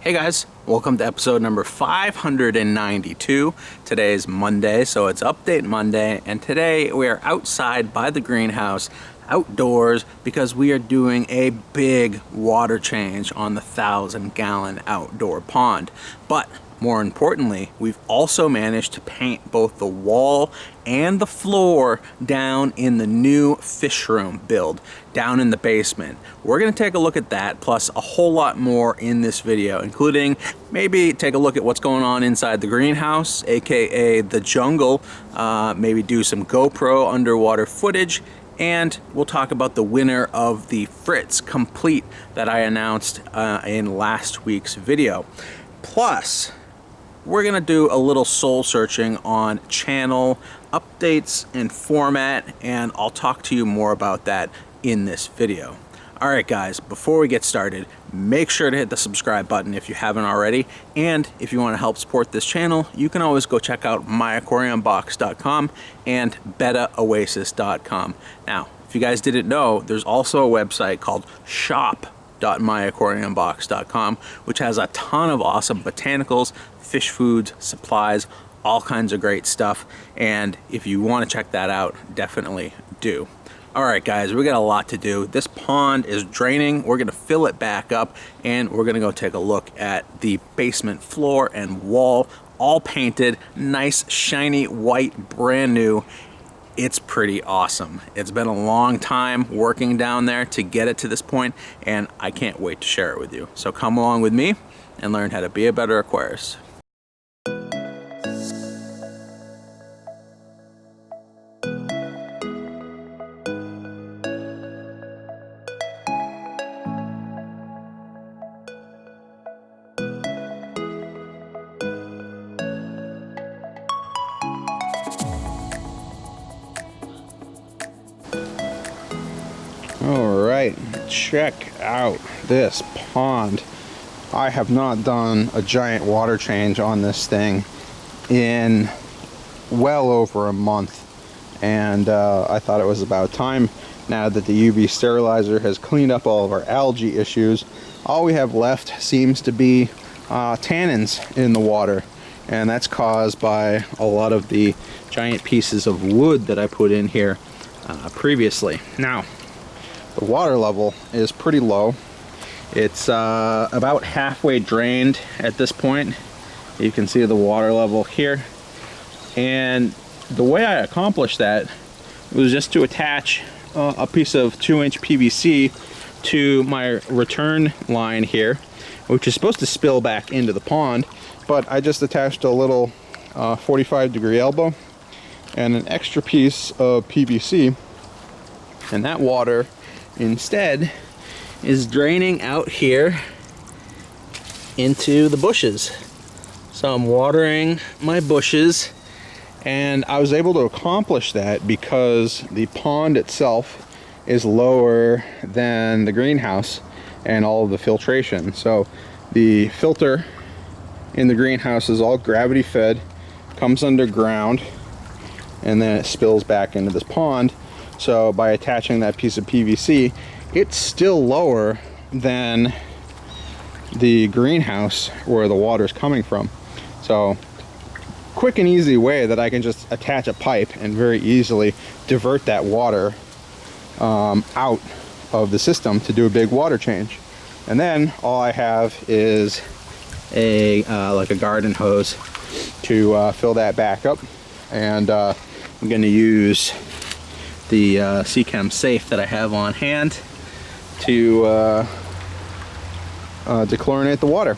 Hey guys, welcome to episode number 592. Today is Monday, so it's Update Monday, and today we are outside by the greenhouse, outdoors, because we are doing a big water change on the 1,000-gallon outdoor pond. But more importantly, we've also managed to paint both the wall and the floor down in the new Fishroom build, down in the basement. We're going to take a look at that, plus a whole lot more in this video, including maybe take a look at what's going on inside the greenhouse, aka the jungle, maybe do some GoPro underwater footage, and we'll talk about the winner of the Fritz Complete that I announced in last week's video. Plus, we're gonna do a little soul searching on channel updates and format, and I'll talk to you more about that in this video. Alright guys, before we get started, make sure to hit the subscribe button if you haven't already, and if you want to help support this channel, you can always go check out myaquariumbox.com and betaoasis.com. Now, if you guys didn't know, there's also a website called shop.myaquariumbox.com, which has a ton of awesome botanicals, fish foods, supplies, all kinds of great stuff, and if you want to check that out, definitely do. Alright guys, we got a lot to do. This pond is draining. We're going to fill it back up, and we're going to go take a look at the basement floor and wall, all painted, nice, shiny, white, brand new. It's pretty awesome. It's been a long time working down there to get it to this point, and I can't wait to share it with you. So come along with me and learn how to be a better aquarist. Alright, check out this pond. I have not done a giant water change on this thing in well over a month, and I thought it was about time. Now that the UV sterilizer has cleaned up all of our algae issues, all we have left seems to be tannins in the water, and that's caused by a lot of the giant pieces of wood that I put in here previously. Now, the water level is pretty low. It's about halfway drained at this point. You can see the water level here. And the way I accomplished that was just to attach a piece of 2-inch PVC to my return line here, which is supposed to spill back into the pond. But I just attached a little 45-degree elbow and an extra piece of PVC, and that water instead is draining out here into the bushes. So I'm watering my bushes, and I was able to accomplish that because the pond itself is lower than the greenhouse and all of the filtration. So the filter in the greenhouse is all gravity fed, comes underground, and then it spills back into this pond. So by attaching that piece of PVC, it's still lower than the greenhouse where the water is coming from. So quick and easy way that I can just attach a pipe and very easily divert that water out of the system to do a big water change. And then all I have is a like a garden hose to fill that back up, and I'm going to use the Seachem Safe that I have on hand to dechlorinate the water.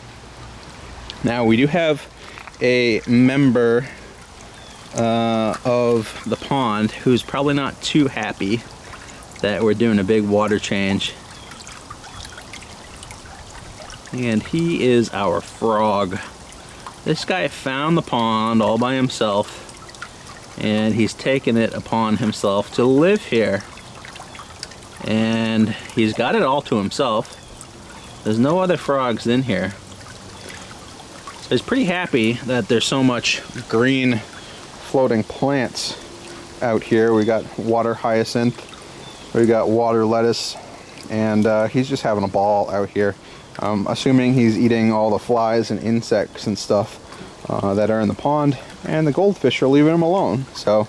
Now, we do have a member of the pond who's probably not too happy that we're doing a big water change, and he is our frog. This guy found the pond all by himself, and he's taken it upon himself to live here, and he's got it all to himself. There's no other frogs in here, so he's pretty happy that there's so much green floating plants out here. We got water hyacinth, we got water lettuce, and he's just having a ball out here I'm assuming he's eating all the flies and insects and stuff that are in the pond, and the goldfish are leaving him alone. So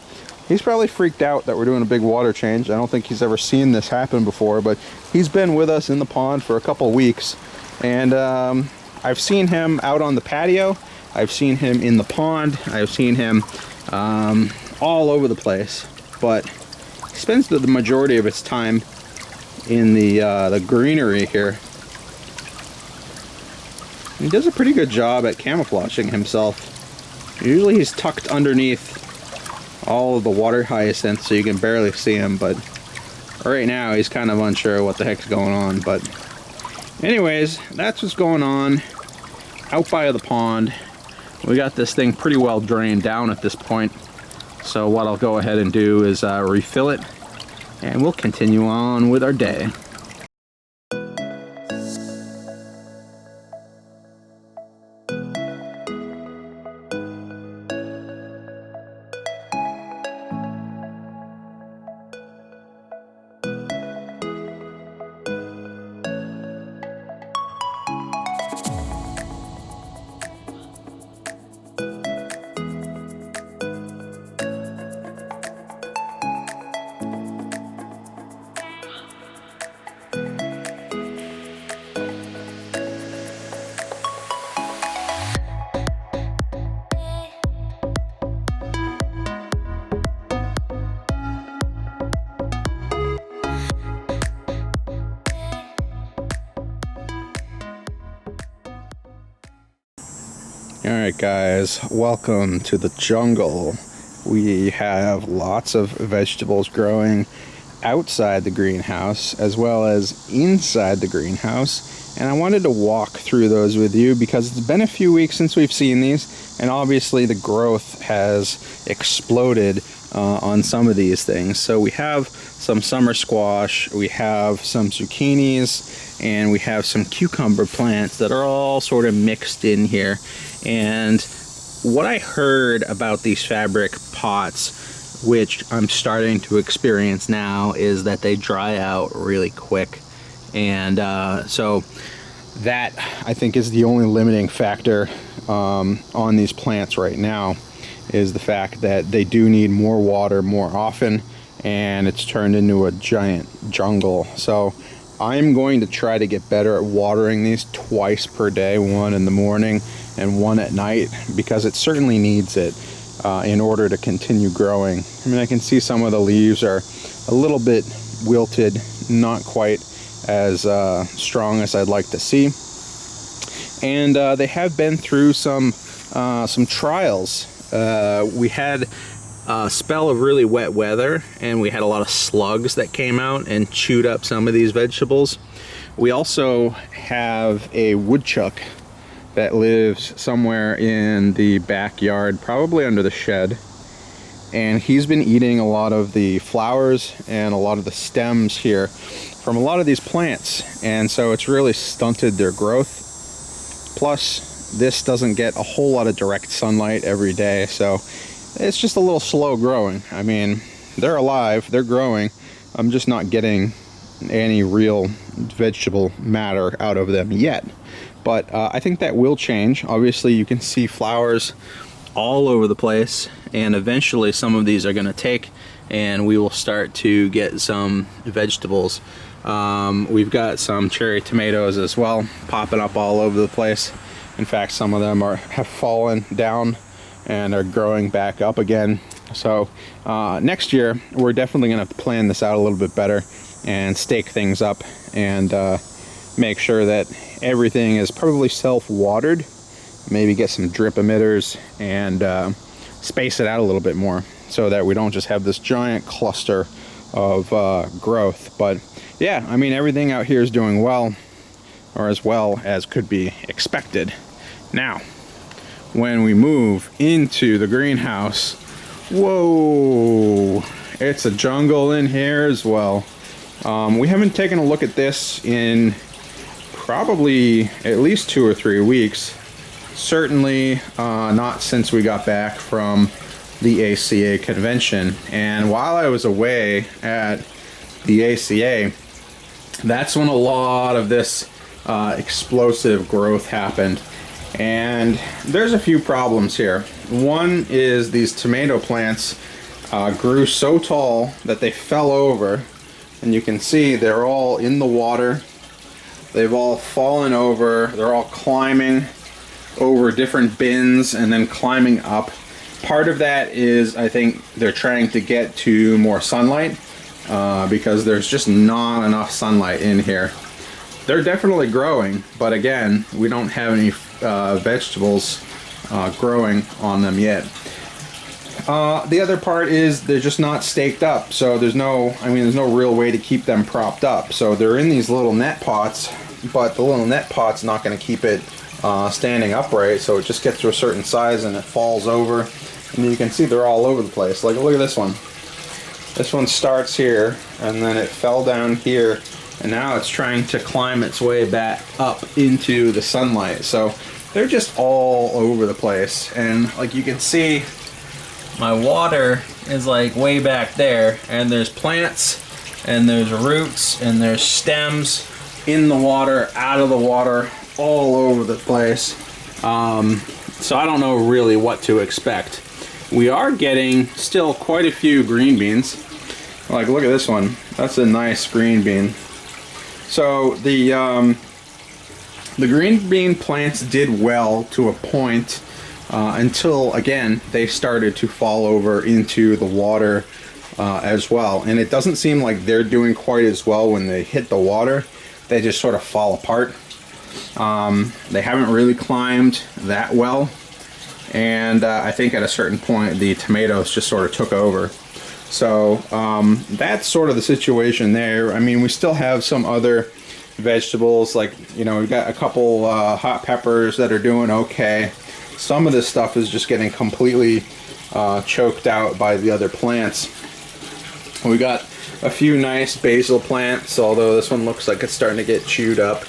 he's probably freaked out that we're doing a big water change. I don't think he's ever seen this happen before, but he's been with us in the pond for a couple weeks, and I've seen him out on the patio, I've seen him in the pond, I've seen him all over the place, but he spends the majority of his time in the greenery here. He does a pretty good job at camouflaging himself. Usually he's tucked underneath all of the water hyacinths so you can barely see him, but right now he's kind of unsure what the heck's going on. But anyways, that's what's going on out by the pond. We got this thing pretty well drained down at this point, so what I'll go ahead and do is refill it, and we'll continue on with our day. Alright guys, welcome to the jungle. We have lots of vegetables growing outside the greenhouse as well as inside the greenhouse, and I wanted to walk through those with you because it's been a few weeks since we've seen these, and obviously the growth has exploded on some of these things. So we have some summer squash, we have some zucchinis, and we have some cucumber plants that are all sort of mixed in here. And what I heard about these fabric pots, which I'm starting to experience now, is that they dry out really quick. And so that, I think, is the only limiting factor on these plants right now, is the fact that they do need more water more often, and it's turned into a giant jungle. So I'm going to try to get better at watering these twice per day, one in the morning and one at night, because it certainly needs it in order to continue growing. I mean, I can see some of the leaves are a little bit wilted, not quite as strong as I'd like to see. And they have been through some trials. We had a spell of really wet weather, and we had a lot of slugs that came out and chewed up some of these vegetables. We also have a woodchuck that lives somewhere in the backyard, probably under the shed, and he's been eating a lot of the flowers and a lot of the stems here from a lot of these plants, and so it's really stunted their growth. Plus, this doesn't get a whole lot of direct sunlight every day, so it's just a little slow growing. I mean, they're alive, they're growing, I'm just not getting any real vegetable matter out of them yet. But I think that will change. Obviously, you can see flowers all over the place, and eventually some of these are going to take, and we will start to get some vegetables. We've got some cherry tomatoes as well, popping up all over the place. In fact, some of them have fallen down and are growing back up again. So next year, we're definitely going to have to plan this out a little bit better and stake things up and make sure that everything is probably self-watered. Maybe get some drip emitters and space it out a little bit more so that we don't just have this giant cluster of growth. But yeah, I mean, everything out here is doing well, or as well as could be expected. Now, when we move into the greenhouse, whoa, it's a jungle in here as well. We haven't taken a look at this in probably at least 2 or 3 weeks. Certainly not since we got back from the ACA convention. And while I was away at the ACA, that's when a lot of this explosive growth happened. And there's a few problems here. One is these tomato plants grew so tall that they fell over, and you can see they're all in the water. They've all fallen over. They're all climbing over different bins and then climbing up. Part of that is, I think, they're trying to get to more sunlight because there's just not enough sunlight in here. They're definitely growing, but again, we don't have any vegetables growing on them yet. The other part is they're just not staked up, so there's no real way to keep them propped up. So they're in these little net pots, but the little net pot's not going to keep it standing upright, so it just gets to a certain size and it falls over. And you can see they're all over the place. Like, look at this one. This one starts here, and then it fell down here, and now it's trying to climb its way back up into the sunlight. So they're just all over the place. And like you can see, my water is like way back there, and there's plants, and there's roots, and there's stems in the water, out of the water, all over the place. So I don't know really what to expect. We are getting still quite a few green beans. Like, look at this one. That's a nice green bean. So the green bean plants did well to a point until, again, they started to fall over into the water as well. And it doesn't seem like they're doing quite as well when they hit the water. They just sort of fall apart. They haven't really climbed that well. And I think at a certain point the tomatoes just sort of took over. So that's sort of the situation there. I mean, we still have some other vegetables, like, you know, we've got a couple hot peppers that are doing okay. Some of this stuff is just getting completely choked out by the other plants. We got a few nice basil plants, although this one looks like it's starting to get chewed up.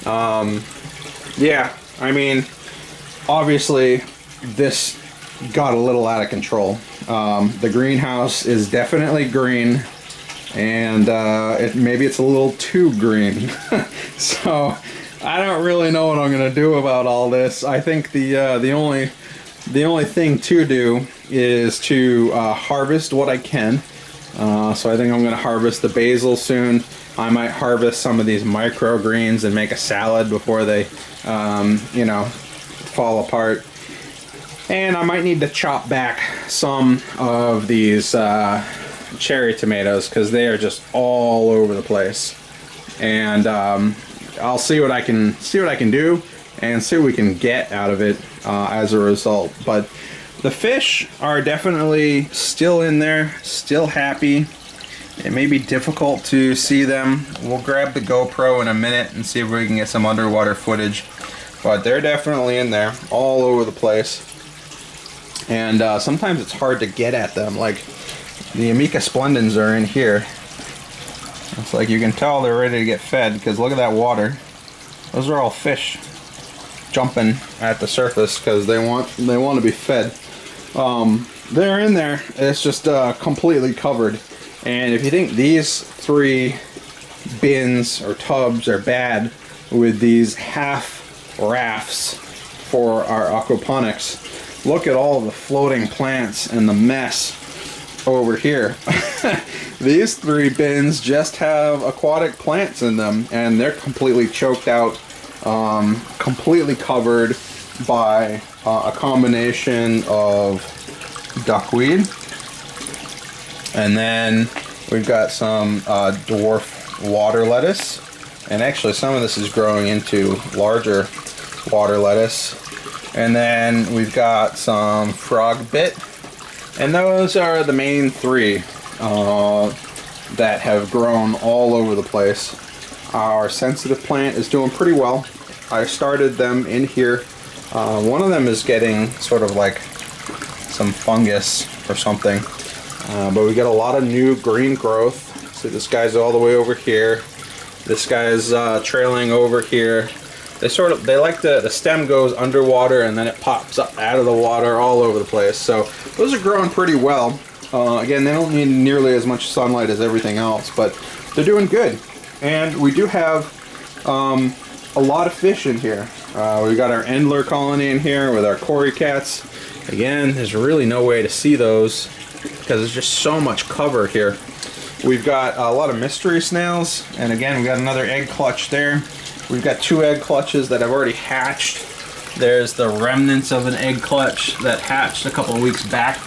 Yeah, I mean, obviously this got a little out of control. The greenhouse is definitely green, and maybe it's a little too green. So I don't really know what I'm gonna do about all this. I think the only thing to do is to harvest what I can. So I think I'm gonna harvest the basil soon. I might harvest some of these microgreens and make a salad before they, you know, fall apart. And I might need to chop back some of these cherry tomatoes because they are just all over the place. And I'll see what I can do and see what we can get out of it as a result. But the fish are definitely still in there, still happy. It may be difficult to see them. We'll grab the GoPro in a minute and see if we can get some underwater footage. But they're definitely in there, all over the place. And sometimes it's hard to get at them. Like, the Amica splendens are in here. It's like you can tell they're ready to get fed because look at that water. Those are all fish jumping at the surface because they want to be fed. They're in there. It's just completely covered. And if you think these 3 bins or tubs are bad with these half rafts for our aquaponics, look at all the floating plants and the mess over here. These 3 bins just have aquatic plants in them, and they're completely choked out, completely covered by a combination of duckweed. And then we've got some dwarf water lettuce. And actually some of this is growing into larger water lettuce. And then we've got some frog bit. And those are the main 3 that have grown all over the place. Our sensitive plant is doing pretty well. I started them in here. One of them is getting sort of like some fungus or something. But we got a lot of new green growth. So this guy's all the way over here. This guy's trailing over here. They like the stem goes underwater and then it pops up out of the water all over the place. So those are growing pretty well. Again, they don't need nearly as much sunlight as everything else, but they're doing good. And we do have a lot of fish in here. We've got our Endler colony in here with our cory cats. Again, there's really no way to see those because there's just so much cover here. We've got a lot of mystery snails, and again, we've got another egg clutch there. We've got 2 egg clutches that have already hatched. There's the remnants of an egg clutch that hatched a couple of weeks back.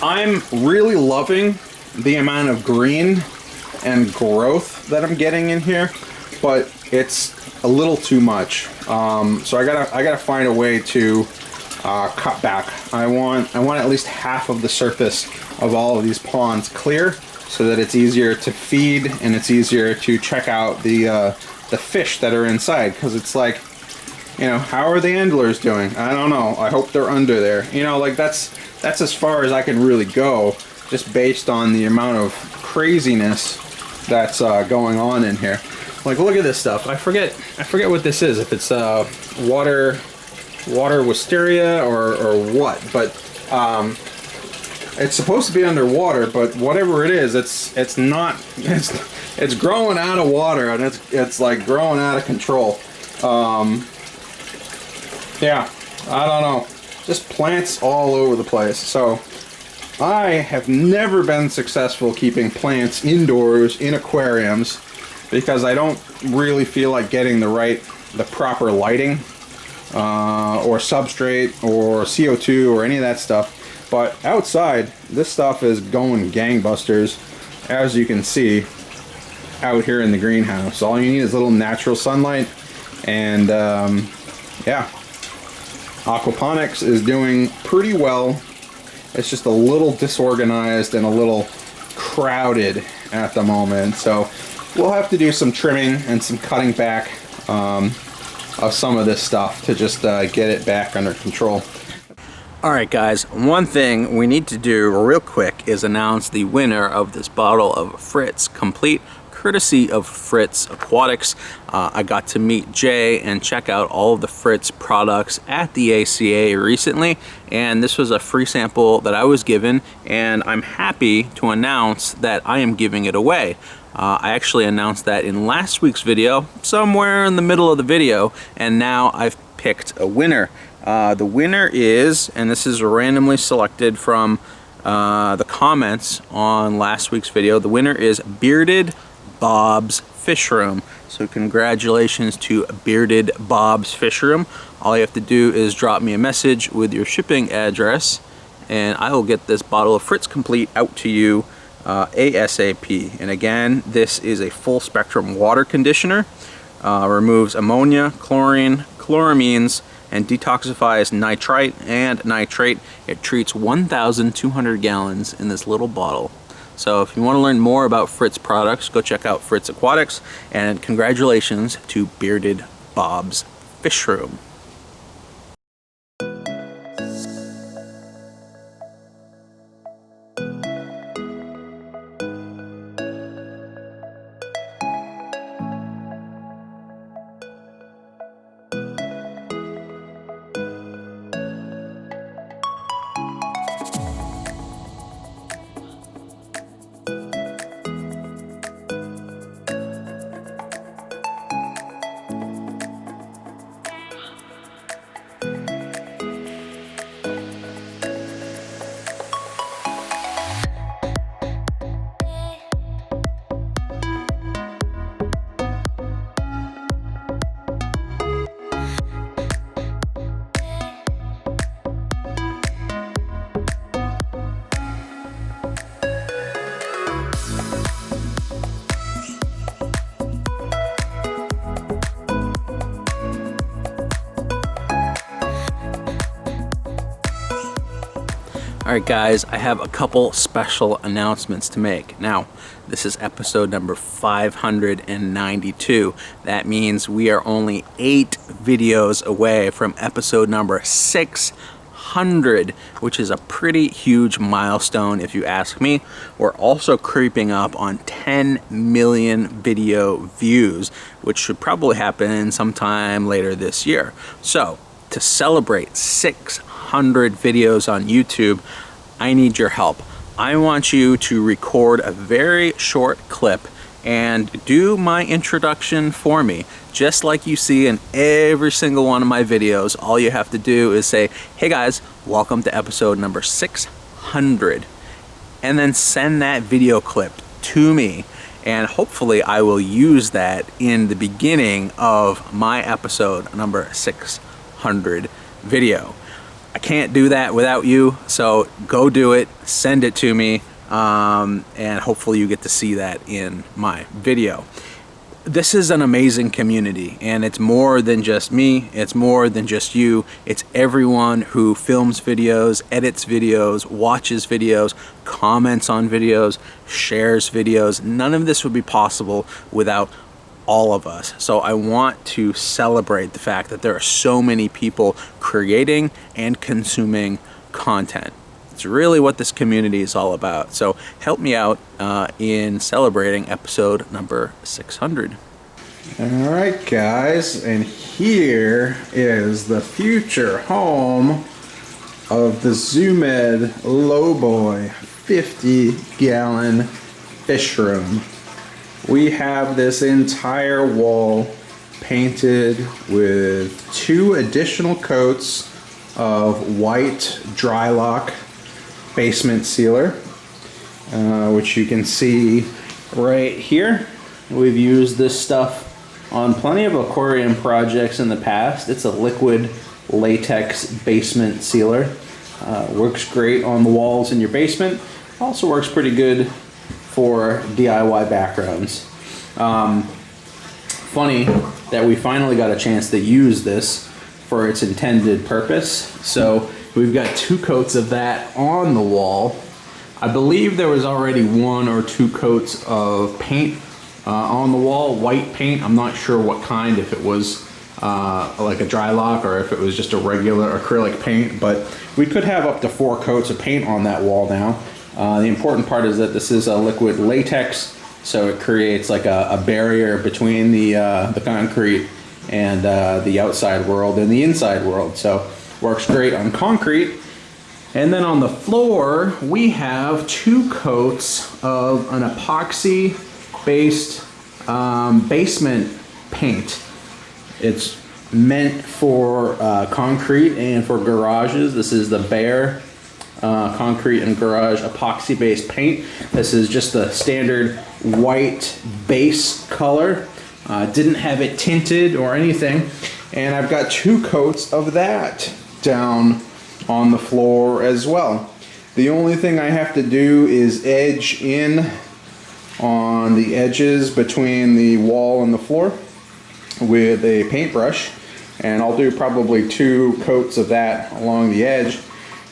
I'm really loving the amount of green and growth that I'm getting in here, but it's a little too much. So I gotta find a way to cut back. I want at least half of the surface of all of these ponds clear, so that it's easier to feed and it's easier to check out the fish that are inside. Because it's like, you know, how are the Endlers doing? I don't know. I hope they're under there. You know, like that's as far as I can really go, just based on the amount of craziness that's going on in here. Like, look at this stuff. I forget what this is. If it's water wisteria or what, but it's supposed to be underwater, but whatever it is, it's not. It's growing out of water, and it's like growing out of control. Yeah, I don't know. Just plants all over the place. So I have never been successful keeping plants indoors in aquariums because I don't really feel like getting the proper lighting or substrate or CO2 or any of that stuff. But outside, this stuff is going gangbusters, as you can see out here in the greenhouse. All you need is a little natural sunlight, and yeah, Aquaponics is doing pretty well. It's just a little disorganized and a little crowded at the moment, so we'll have to do some trimming and some cutting back of some of this stuff to just get it back under control. Alright guys, one thing we need to do real quick is announce the winner of this bottle of Fritz Complete, courtesy of Fritz Aquatics. I got to meet Jay and check out all of the Fritz products at the ACA recently, and this was a free sample that I was given, and I'm happy to announce that I am giving it away. I actually announced that in last week's video, somewhere in the middle of the video, and now I've picked a winner. The winner is, and this is randomly selected from the comments on last week's video, the winner is Bearded Bob's Fishroom. So congratulations to Bearded Bob's Fishroom. All you have to do is drop me a message with your shipping address, and I will get this bottle of Fritz Complete out to you ASAP. And again, this is a full spectrum water conditioner. Removes ammonia, chlorine, chloramines, and detoxifies nitrite and nitrate. It treats 1,200 gallons in this little bottle. So if you want to learn more about Fritz products, go check out Fritz Aquatics, and congratulations to Bearded Bob's Fishroom. Alright guys, I have a couple special announcements to make. Now, this is episode number 592. That means we are only 8 videos away from episode number 600, which is a pretty huge milestone if you ask me. We're also creeping up on 10 million video views, which should probably happen sometime later this year. So, to celebrate 600 videos on YouTube, I need your help. I want you to record a very short clip and do my introduction for me. Just like you see in every single one of my videos, all you have to do is say, hey guys, welcome to episode number 600. And then send that video clip to me. And hopefully I will use that in the beginning of my episode number 600 video. I can't do that without you, so go do it, send it to me, and hopefully you get to see that in my video. This is an amazing community, and it's more than just me, it's more than just you, it's everyone who films videos, edits videos, watches videos, comments on videos, shares videos. None of this would be possible without all of us. So I want to celebrate the fact that there are so many people creating and consuming content. It's really what this community is all about. So help me out in celebrating episode number 600. All right, guys, and here is the future home of the Zoomed Lowboy 50-gallon fish room. We have this entire wall painted with 2 additional coats of white Drylock basement sealer, which you can see right here. We've used this stuff on plenty of aquarium projects in the past. It's a liquid latex basement sealer. Works great on the walls in your basement. Also works pretty good for DIY backgrounds. Funny that we finally got a chance to use this for its intended purpose. So we've got 2 coats of that on the wall. I believe there was already 1 or 2 coats of paint on the wall, white paint. I'm not sure what kind, if it was like a Drylock or if it was just a regular acrylic paint, but we could have up to 4 coats of paint on that wall now. The important part is that this is a liquid latex, so it creates like a barrier between the concrete and the outside world and the inside world. So works great on concrete. And then on the floor, we have 2 coats of an epoxy based basement paint. It's meant for concrete and for garages. This is the Bear concrete and garage epoxy based paint. This is just the standard white base color. Didn't have it tinted or anything. And I've got 2 coats of that down on the floor as well. The only thing I have to do is edge in on the edges between the wall and the floor with a paintbrush, and I'll do probably 2 coats of that along the edge,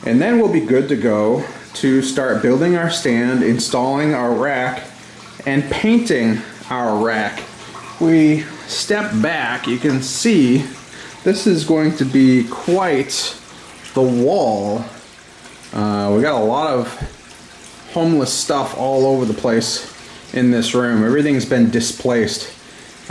and then we'll be good to go to start building our stand, installing our rack, and painting our rack. We step back, you can see this is going to be quite the wall. We got a lot of homeless stuff all over the place in this room. Everything's been displaced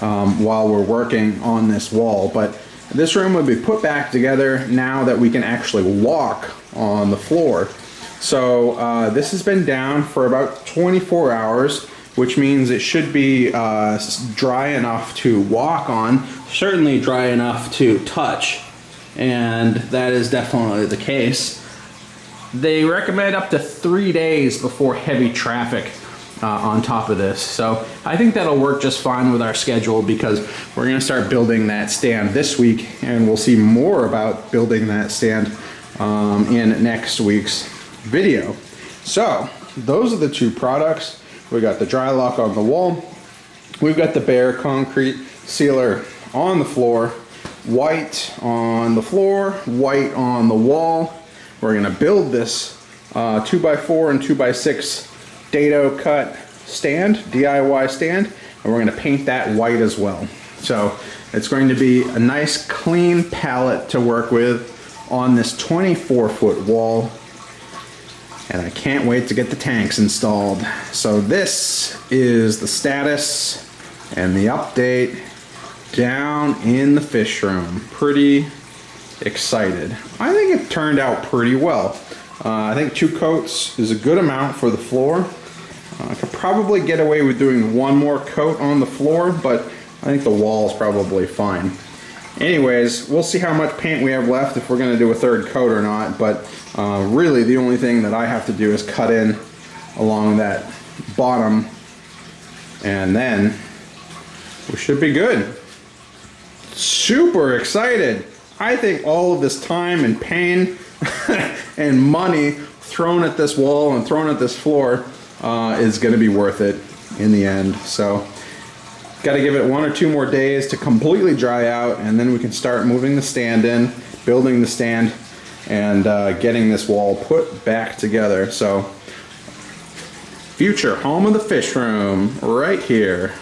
while we're working on this wall, but this room will be put back together now that we can actually walk on the floor. So this has been down for about 24 hours, which means it should be dry enough to walk on, certainly dry enough to touch, and that is definitely the case. They recommend up to 3 days before heavy traffic on top of this, so I think that'll work just fine with our schedule, because we're going to start building that stand this week, and we'll see more about building that stand in next week's video. So those are the 2 products. We got the Drylock on the wall, we've got the Bear concrete sealer on the floor, white on the floor, white on the wall. We're going to build this 2x4 and 2x6 dado cut stand, DIY stand, and we're going to paint that white as well. So it's going to be a nice clean palette to work with on this 24-foot wall, and I can't wait to get the tanks installed. So this is the status and the update down in the fish room. Pretty excited. I think it turned out pretty well. I think 2 coats is a good amount for the floor. I could probably get away with doing one more coat on the floor, but I think the wall is probably fine. Anyways, we'll see how much paint we have left, if we're going to do a third coat or not, but really the only thing that I have to do is cut in along that bottom, and then we should be good. Super excited. I think all of this time and pain and money thrown at this wall and thrown at this floor is going to be worth it in the end. So got to give it 1 or 2 more days to completely dry out, and then we can start moving the stand in, building the stand, and getting this wall put back together. So future home of the fish room right here.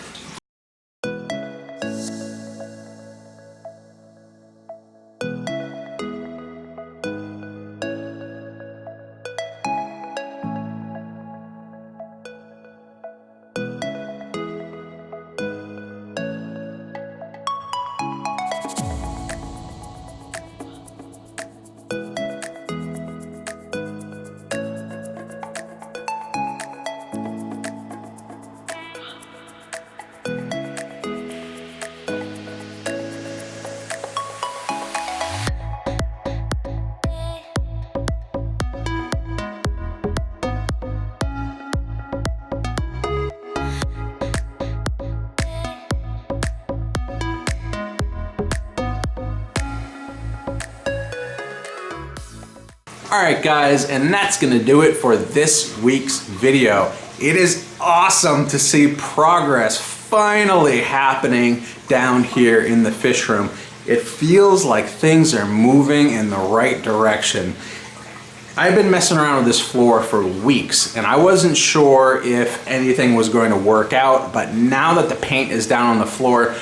Alright guys, and that's gonna do it for this week's video. It is awesome to see progress finally happening down here in the fish room. It feels like things are moving in the right direction. I've been messing around with this floor for weeks, and I wasn't sure if anything was going to work out, but now that the paint is down on the floor,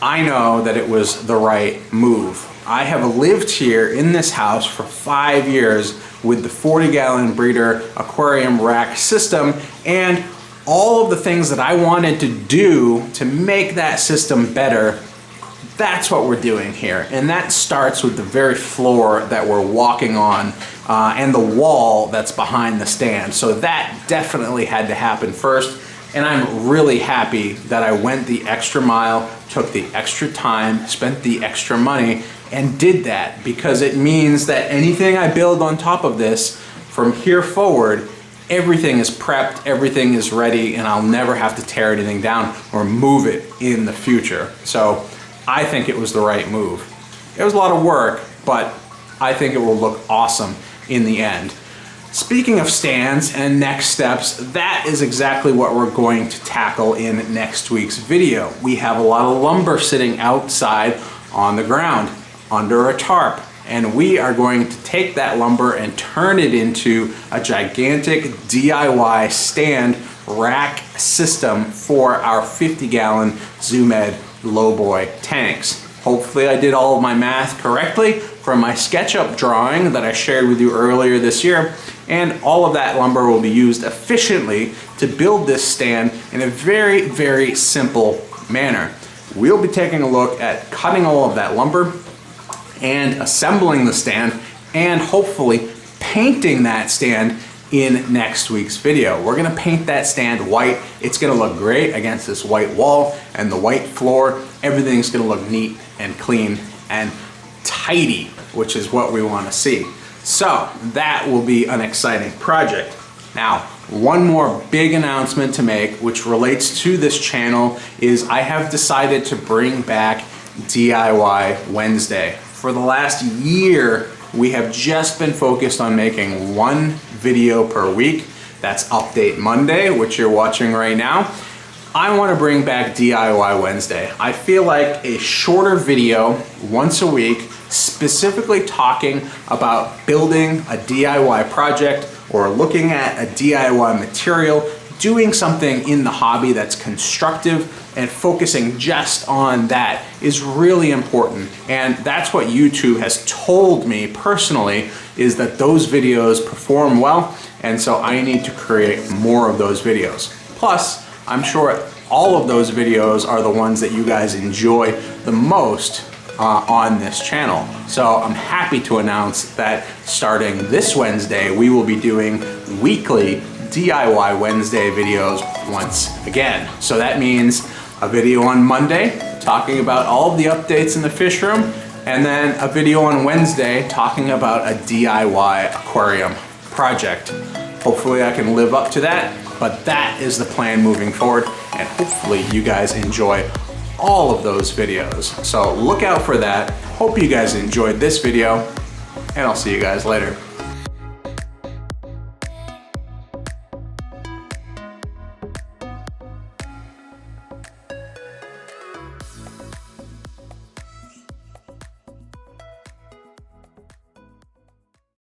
I know that it was the right move. I have lived here in this house for 5 years with the 40-gallon breeder aquarium rack system, and all of the things that I wanted to do to make that system better, that's what we're doing here. And that starts with the very floor that we're walking on and the wall that's behind the stand. So that definitely had to happen first. And I'm really happy that I went the extra mile, took the extra time, spent the extra money, and did that, because it means that anything I build on top of this from here forward, everything is prepped, everything is ready, and I'll never have to tear anything down or move it in the future. So I think it was the right move. It was a lot of work, but I think it will look awesome in the end. Speaking of stands and next steps, that is exactly what we're going to tackle in next week's video. We have a lot of lumber sitting outside on the ground under a tarp, and we are going to take that lumber and turn it into a gigantic DIY stand rack system for our 50-gallon Zoomed lowboy tanks. Hopefully I did all of my math correctly from my SketchUp drawing that I shared with you earlier this year, and all of that lumber will be used efficiently to build this stand in a very, very simple manner. We'll be taking a look at cutting all of that lumber and assembling the stand, and hopefully painting that stand in next week's video. We're gonna paint that stand white. It's gonna look great against this white wall and the white floor. Everything's gonna look neat and clean and tidy, which is what we wanna see. So that will be an exciting project. Now, one more big announcement to make, which relates to this channel, is I have decided to bring back DIY Wednesday. For the last year, we have just been focused on making one video per week. That's Update Monday, which you're watching right now. I want to bring back DIY Wednesday. I feel like a shorter video once a week, specifically talking about building a DIY project or looking at a DIY material, doing something in the hobby that's constructive and focusing just on that is really important. And that's what YouTube has told me personally, is that those videos perform well, and so I need to create more of those videos. Plus, I'm sure all of those videos are the ones that you guys enjoy the most on this channel. So I'm happy to announce that starting this Wednesday, we will be doing weekly DIY Wednesday videos once again. So that means a video on Monday talking about all of the updates in the fish room, and then a video on Wednesday talking about a DIY aquarium project. Hopefully I can live up to that, but that is the plan moving forward, and hopefully you guys enjoy all of those videos. So look out for that. Hope you guys enjoyed this video, and I'll see you guys later.